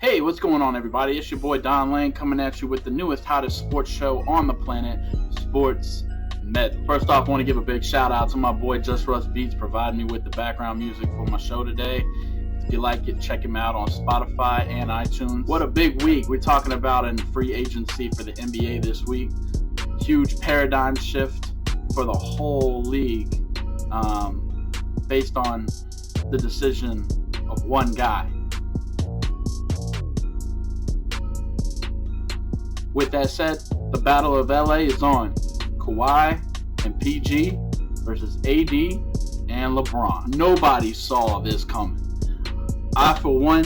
Hey, what's going on, everybody? It's your boy Don Lane coming at you with the newest, hottest sports show on the planet, Sports Med. First off, I want to give a big shout out to my boy Just Russ Beats providing me with the background music for my show today. If you like it, check him out on Spotify and iTunes. What a big week. We're talking about in free agency for the NBA this week. Huge paradigm shift for the whole league based on the decision of one guy. With that said, the Battle of LA is on. Kawhi and PG versus AD and LeBron. Nobody saw this coming. I, for one,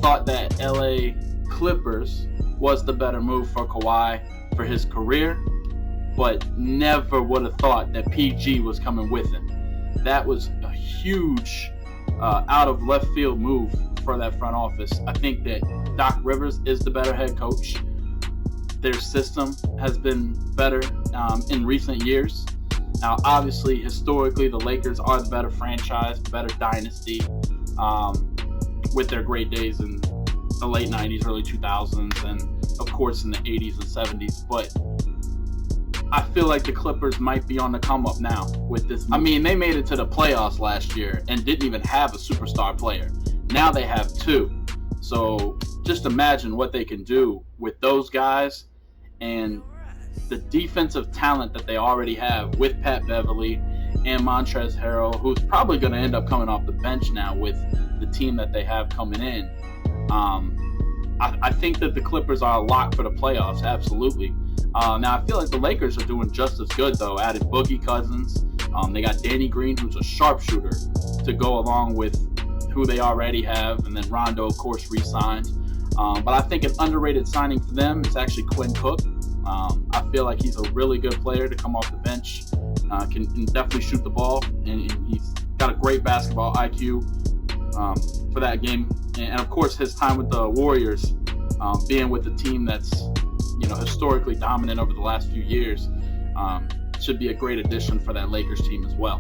thought that LA Clippers was the better move for Kawhi for his career, but never would have thought that PG was coming with him. That was a huge out of left field move for that front office. I think that Doc Rivers is the better head coach. Their system has been better in recent years. Now, obviously, historically, the Lakers are the better franchise, the better dynasty, with their great days in the late 90s, early 2000s, and, of course, in the 80s and 70s. But I feel like the Clippers might be on the come up now with this. I mean, they made it to the playoffs last year and didn't even have a superstar player. Now they have two. So just imagine what they can do with those guys and the defensive talent that they already have with Pat Beverly and Montrezl Harrell, who's probably going to end up coming off the bench now with the team that they have coming in. I think that the Clippers are a lock for the playoffs, absolutely. Now, I feel like the Lakers are doing just as good, though. Added Boogie Cousins. They got Danny Green, who's a sharpshooter, to go along with who they already have. And then Rondo, of course, re-signed. But I think an underrated signing for them is actually Quinn Cook. I feel like he's a really good player to come off the bench. Can definitely shoot the ball, and he's got a great basketball IQ for that game. And of course, his time with the Warriors, being with the team that's historically dominant over the last few years, should be a great addition for that Lakers team as well.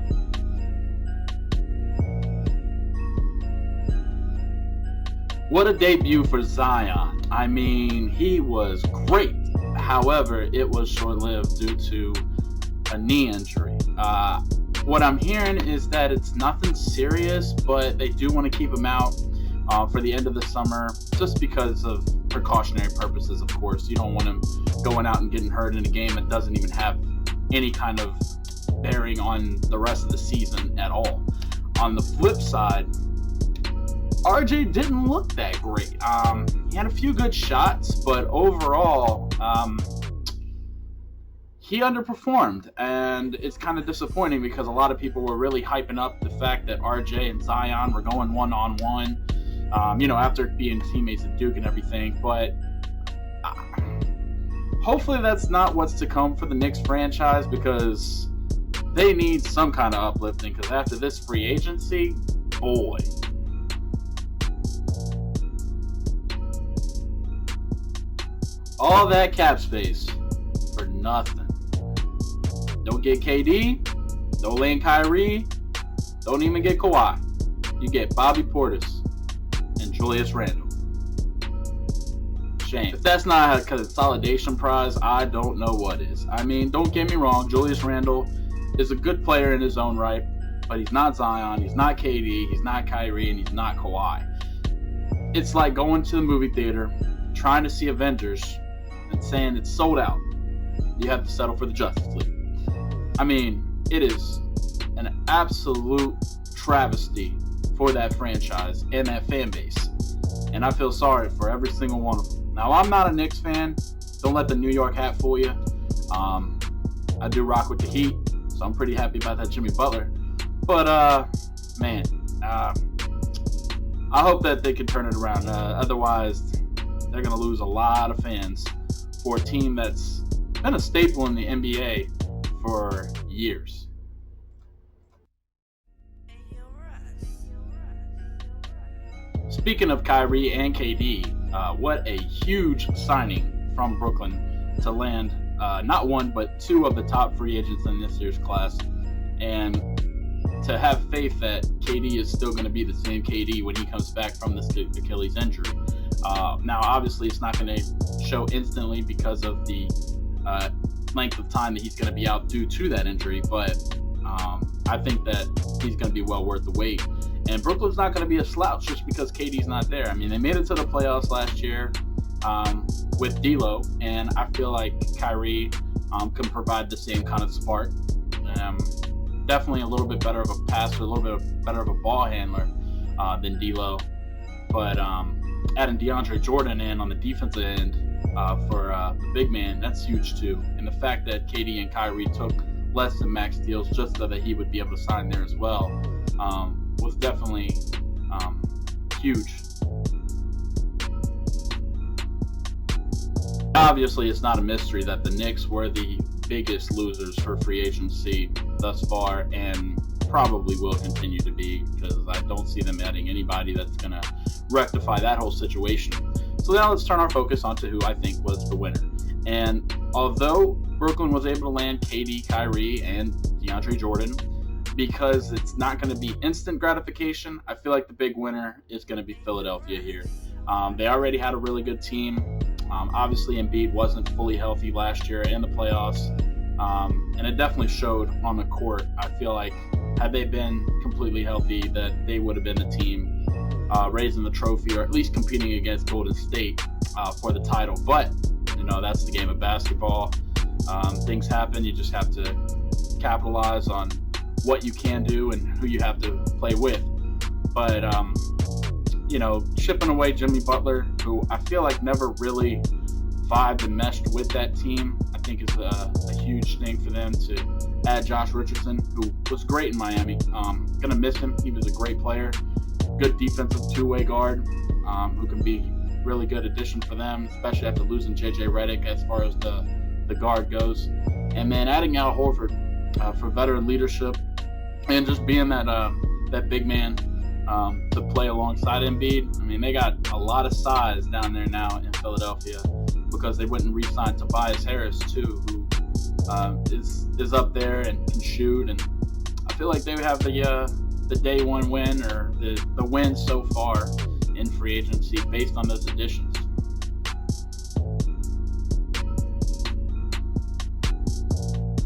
What a debut for Zion. I mean, he was great. However, it was short-lived due to a knee injury. What I'm hearing is that it's nothing serious, but they do want to keep him out for the end of the summer just because of precautionary purposes, of course. You don't want him going out and getting hurt in a game that doesn't even have any kind of bearing on the rest of the season at all. On the flip side, RJ didn't look that great. He had a few good shots, but overall, he underperformed, and it's kind of disappointing because a lot of people were really hyping up the fact that RJ and Zion were going one-on-one, after being teammates at Duke and everything. But hopefully that's not what's to come for the Knicks franchise, because they need some kind of uplifting, because after this free agency, boy. All that cap space for nothing. Don't get KD, don't land Kyrie, don't even get Kawhi. You get Bobby Portis and Julius Randle. Shame. If that's not a consolidation prize, I don't know what is. I mean, don't get me wrong, Julius Randle is a good player in his own right, but he's not Zion, he's not KD, he's not Kyrie, and he's not Kawhi. It's like going to the movie theater, trying to see Avengers, and saying it's sold out. You have to settle for the Justice League. I mean, it is an absolute travesty for that franchise and that fan base. And I feel sorry for every single one of them. Now, I'm not a Knicks fan. Don't let the New York hat fool you. I do rock with the Heat, so I'm pretty happy about that Jimmy Butler. But, I hope that they can turn it around. Otherwise, they're going to lose a lot of fans for a team that's been a staple in the NBA for years. Speaking of Kyrie and KD, what a huge signing from Brooklyn to land not one but two of the top free agents in this year's class. And to have faith that KD is still going to be the same KD when he comes back from this Achilles injury. Now, obviously, it's not going to show instantly because of the length of time that he's going to be out due to that injury, but I think that he's going to be well worth the wait. And Brooklyn's not going to be a slouch just because KD's not there. I mean, they made it to the playoffs last year with D'Lo, and I feel like Kyrie can provide the same kind of spark. Definitely a little bit better of a passer, a little bit better of a ball handler than D'Lo. But adding DeAndre Jordan in on the defensive end for the big man, that's huge too. And the fact that KD and Kyrie took less than max deals just so that he would be able to sign there as well was definitely huge. Obviously, it's not a mystery that the Knicks were the biggest losers for free agency thus far and probably will continue to be, because I don't see them adding anybody that's going to rectify that whole situation. So now let's turn our focus onto who I think was the winner. And although Brooklyn was able to land KD, Kyrie, and DeAndre Jordan, because it's not going to be instant gratification, I feel like the big winner is going to be Philadelphia here. They already had a really good team. Obviously, Embiid wasn't fully healthy last year in the playoffs, and it definitely showed on the court. I feel like had they been completely healthy, that they would have been the team raising the trophy, or at least competing against Golden State for the title. But, you know, that's the game of basketball. Things happen. You just have to capitalize on what you can do and who you have to play with. But, you know, shipping away Jimmy Butler, who I feel like never really vibed and meshed with that team, I think is a huge thing for them to add Josh Richardson, who was great in Miami. Gonna miss him. He was a great player, good defensive two-way guard, who can be really good addition for them, especially after losing JJ Redick as far as the guard goes. And then adding Al Horford for veteran leadership and just being that big man to play alongside Embiid. I mean, they got a lot of size down there now in Philadelphia because they went and re-signed Tobias Harris too, who is up there and can shoot. And I feel like they would have the day one win, or the win so far in free agency based on those additions.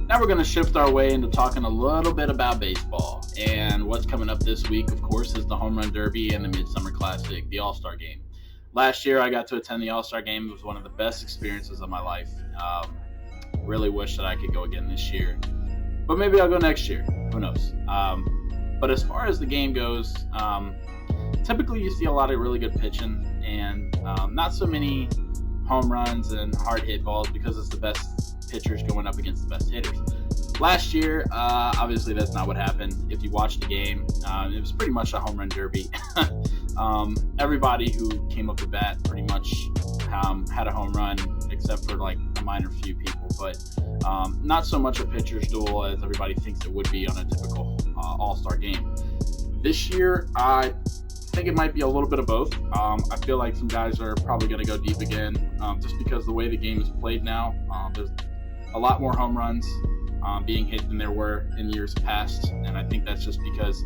Now we're going to shift our way into talking a little bit about baseball. And what's coming up this week, of course, is the Home Run Derby and the Midsummer Classic, the All-Star Game. Last year, I got to attend the All-Star Game. It was one of the best experiences of my life. Really wish that I could go again this year. But maybe I'll go next year. Who knows? But as far as the game goes, typically you see a lot of really good pitching and not so many home runs and hard hit balls because it's the best pitchers going up against the best hitters. Last year, obviously that's not what happened. If you watched the game, it was pretty much a home run derby. Everybody who came up to bat pretty much had a home run, except for like a minor few people, but not so much a pitcher's duel as everybody thinks it would be on a typical All-Star game. This year, I think it might be a little bit of both. I feel like some guys are probably going to go deep again, just because the way the game is played now. There's a lot more home runs being hit than there were in years past, and I think that's just because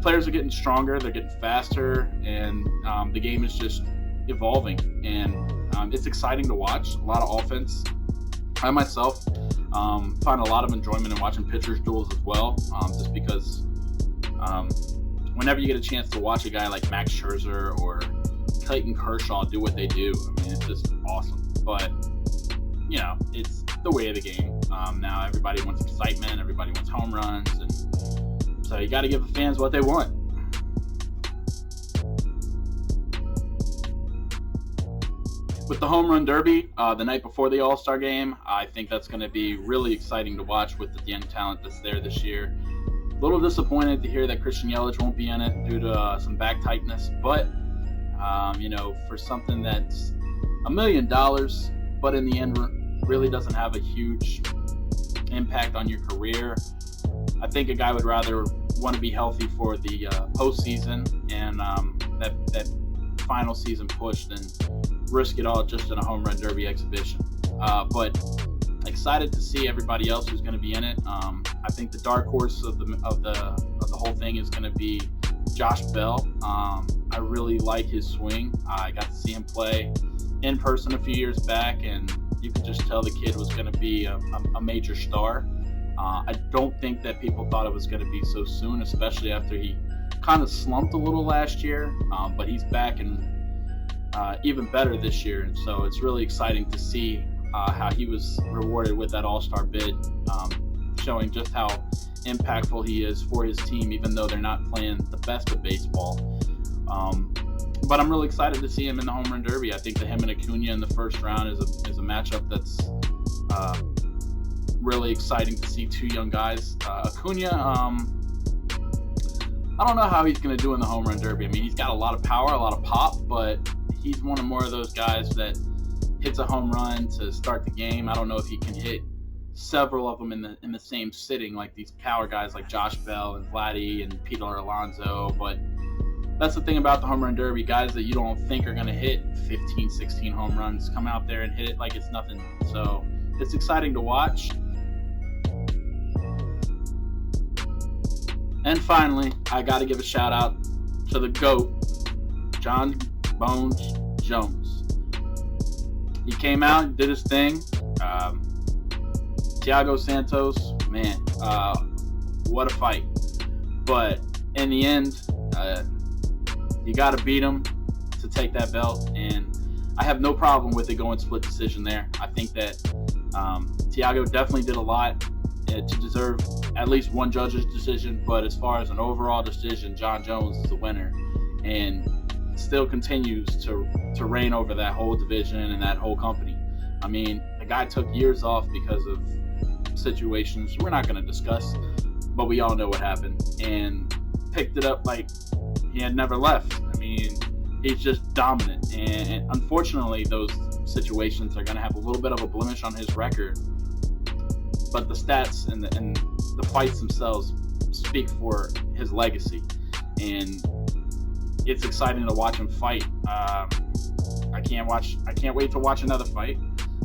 players are getting stronger, they're getting faster, and the game is just evolving, and it's exciting to watch. A lot of offense. I myself find a lot of enjoyment in watching pitchers duels as well, just because whenever you get a chance to watch a guy like Max Scherzer or Clayton Kershaw do what they do, I mean, it's just awesome. But, you know, it's the way of the game. Now everybody wants excitement, everybody wants home runs, and so you got to give the fans what they want. With the Home Run Derby, the night before the All-Star Game, I think that's going to be really exciting to watch with the young talent that's there this year. A little disappointed to hear that Christian Yelich won't be in it due to some back tightness, but, you know, for something that's $1 million, but in the end really doesn't have a huge impact on your career, I think a guy would rather want to be healthy for the postseason and that final season push than risk it all just in a home run derby exhibition. But excited to see everybody else who's going to be in it. I think the dark horse of the playing is going to be Josh Bell. I really like his swing. I got to see him play in person a few years back, and you could just tell the kid was going to be a major star. I don't think that people thought it was going to be so soon, especially after he kind of slumped a little last year, but he's back and even better this year. And so it's really exciting to see how he was rewarded with that all-star bid, showing just how impactful he is for his team, even though they're not playing the best of baseball. But I'm really excited to see him in the home run derby. I think that him and Acuna in the first round is a matchup that's really exciting to see two young guys. Acuna, I don't know how he's going to do in the home run derby. I mean, he's got a lot of power, a lot of pop, but he's one of more of those guys that hits a home run to start the game. I don't know if he can hit several of them in the same sitting, like these power guys like Josh Bell and Vladdy and Peter Alonso. But that's the thing about the home run derby. Guys that you don't think are going to hit 15, 16 home runs come out there and hit it like it's nothing. So it's exciting to watch. And finally, I got to give a shout out to the GOAT, Jon Bones Jones. He came out, did his thing. Thiago Santos, man, what a fight. But in the end, you got to beat him to take that belt. And I have no problem with it going split decision there. I think that Thiago definitely did a lot to deserve at least one judge's decision. But as far as an overall decision, Jon Jones is the winner and still continues to reign over that whole division and that whole company. I mean, the guy took years off because of situations we're not going to discuss, but we all know what happened, and picked it up like he had never left. I mean, he's just dominant, and unfortunately those situations are going to have a little bit of a blemish on his record, but the stats and the fights themselves speak for his legacy, and it's exciting to watch him fight. I can't wait to watch another fight.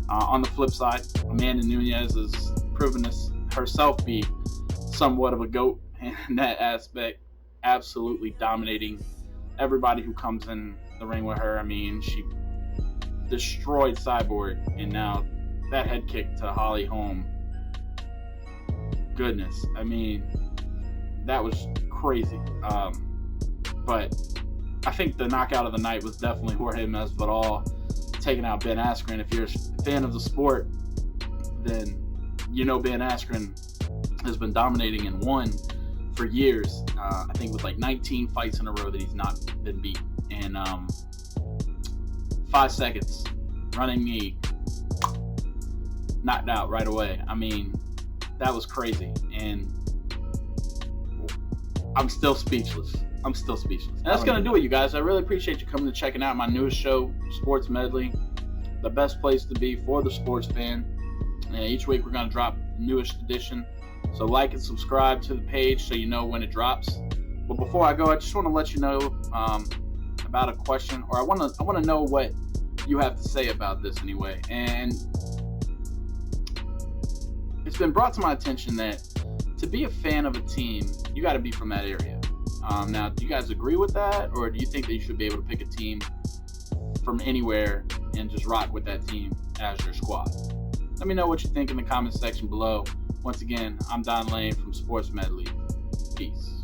On the flip side, Amanda Nunes has proven herself be somewhat of a GOAT in that aspect, absolutely dominating everybody who comes in the ring with her. I mean, she destroyed Cyborg, and now that head kick to Holly Holm, goodness, I mean, that was crazy. But I think the knockout of the night was definitely Jorge Masvidal taking out Ben Askren. If you're a fan of the sport, then you know Ben Askren has been dominating and won for years. I think with like 19 fights in a row that he's not been beat. And 5 seconds, running knee, knocked out right away. I mean, that was crazy. And I'm still speechless. And that's going to do it, you guys. I really appreciate you coming and checking out my newest show, Sports Medley, the best place to be for the sports fan. And each week we're going to drop the newest edition. So like and subscribe to the page so you know when it drops. But before I go, I just want to let you know about a question, or I want to know what you have to say about this anyway. And it's been brought to my attention that to be a fan of a team, you got to be from that area. Now, do you guys agree with that, or do you think that you should be able to pick a team from anywhere and just rock with that team as your squad? Let me know what you think in the comments section below. Once again, I'm Don Lane from Sports Medley. Peace.